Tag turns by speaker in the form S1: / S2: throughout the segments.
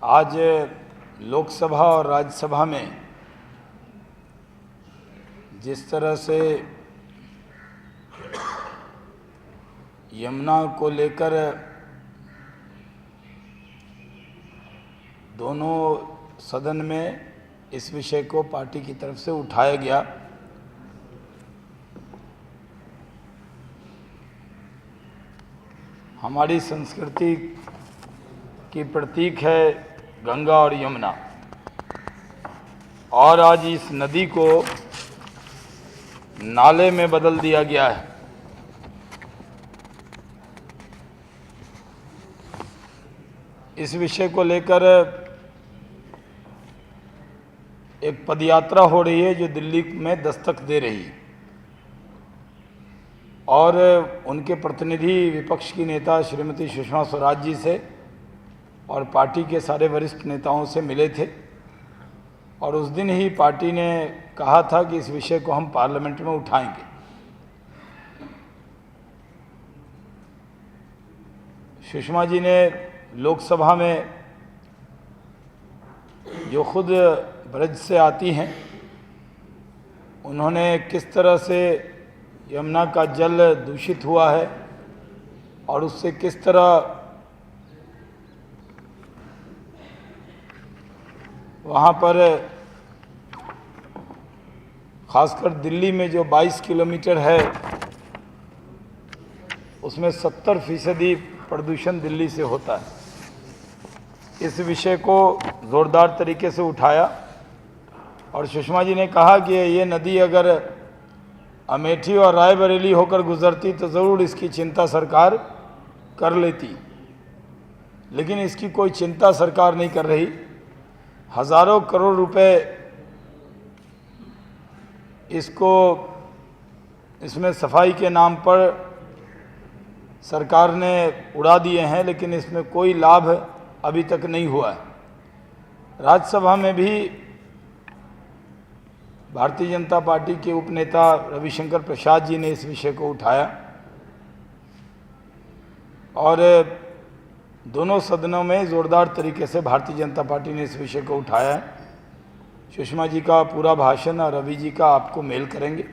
S1: आज लोकसभा और राज्यसभा में जिस तरह से यमुना को लेकर दोनों सदन में इस विषय को पार्टी की तरफ से उठाया गया, हमारी संस्कृति की प्रतीक है गंगा और यमुना, और आज इस नदी को नाले में बदल दिया गया है। इस विषय को लेकर एक पदयात्रा हो रही है जो दिल्ली में दस्तक दे रही है, और उनके प्रतिनिधि विपक्ष की नेता श्रीमती सुषमा स्वराज जी से और पार्टी के सारे वरिष्ठ नेताओं से मिले थे, और उस दिन ही पार्टी ने कहा था कि इस विषय को हम पार्लियामेंट में उठाएंगे। सुषमा जी ने लोकसभा में, जो खुद ब्रज से आती हैं, उन्होंने किस तरह से यमुना का जल दूषित हुआ है और उससे किस तरह वहाँ पर खासकर दिल्ली में जो 22 किलोमीटर है उसमें 70% प्रदूषण दिल्ली से होता है। इस विषय को ज़ोरदार तरीके से उठाया और सुषमा जी ने कहा कि ये नदी अगर अमेठी और रायबरेली होकर गुजरती तो ज़रूर इसकी चिंता सरकार कर लेती, लेकिन इसकी कोई चिंता सरकार नहीं कर रही। हज़ारों करोड़ रुपए इसमें सफाई के नाम पर सरकार ने उड़ा दिए हैं, लेकिन इसमें कोई लाभ अभी तक नहीं हुआ है। राज्यसभा में भी भारतीय जनता पार्टी के उपनेता रविशंकर प्रसाद जी ने इस विषय को उठाया, और दोनों सदनों में ज़ोरदार तरीके से भारतीय जनता पार्टी ने इस विषय को उठाया है। सुषमा जी का पूरा भाषण और रवि जी का आपको मेल करेंगे।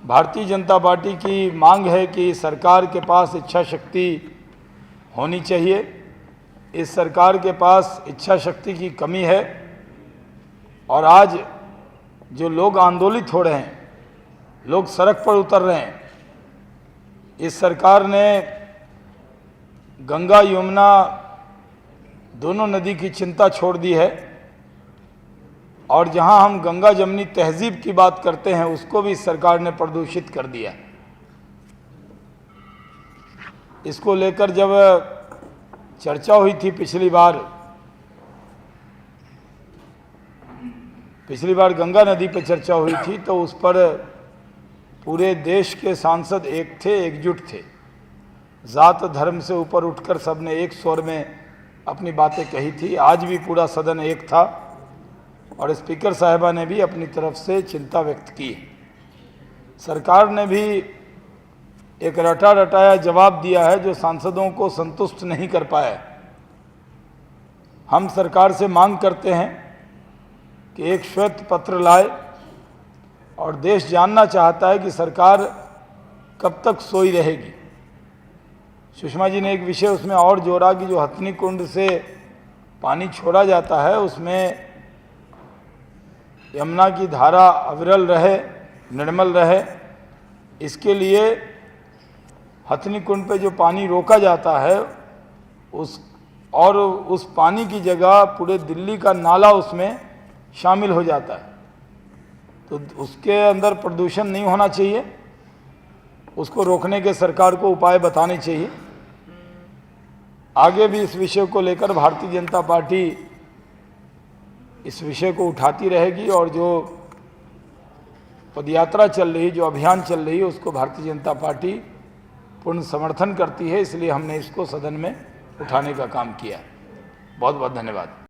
S1: भारतीय जनता पार्टी की मांग है कि सरकार के पास इच्छा शक्ति होनी चाहिए। इस सरकार के पास इच्छा शक्ति की कमी है, और आज जो लोग आंदोलित हो रहे हैं, लोग सड़क पर उतर रहे हैं, इस सरकार ने गंगा यमुना दोनों नदी की चिंता छोड़ दी है, और जहां हम गंगा जमनी तहजीब की बात करते हैं उसको भी सरकार ने प्रदूषित कर दिया। इसको लेकर जब चर्चा हुई थी पिछली बार गंगा नदी पर चर्चा हुई थी, तो उस पर पूरे देश के सांसद एक थे, एकजुट थे। जात धर्म से ऊपर उठकर सबने एक स्वर में अपनी बातें कही थी। आज भी पूरा सदन एक था, और स्पीकर साहिबा ने भी अपनी तरफ से चिंता व्यक्त की। सरकार ने भी एक रटा रटाया जवाब दिया है जो सांसदों को संतुष्ट नहीं कर पाया। हम सरकार से मांग करते हैं कि एक श्वेत पत्र लाए, और देश जानना चाहता है कि सरकार कब तक सोई रहेगी। सुषमा जी ने एक विषय उसमें और जोड़ा कि जो हथनी कुंड से पानी छोड़ा जाता है उसमें यमुना की धारा अविरल रहे, निर्मल रहे। इसके लिए हथनी कुंड पे जो पानी रोका जाता है उस पानी की जगह पूरे दिल्ली का नाला उसमें शामिल हो जाता है, तो उसके अंदर प्रदूषण नहीं होना चाहिए। उसको रोकने के सरकार को उपाय बताने चाहिए। आगे भी इस विषय को लेकर भारतीय जनता पार्टी इस विषय को उठाती रहेगी, और जो पदयात्रा चल रही, जो अभियान चल रही है, उसको भारतीय जनता पार्टी पूर्ण समर्थन करती है। इसलिए हमने इसको सदन में उठाने का काम किया। बहुत बहुत धन्यवाद।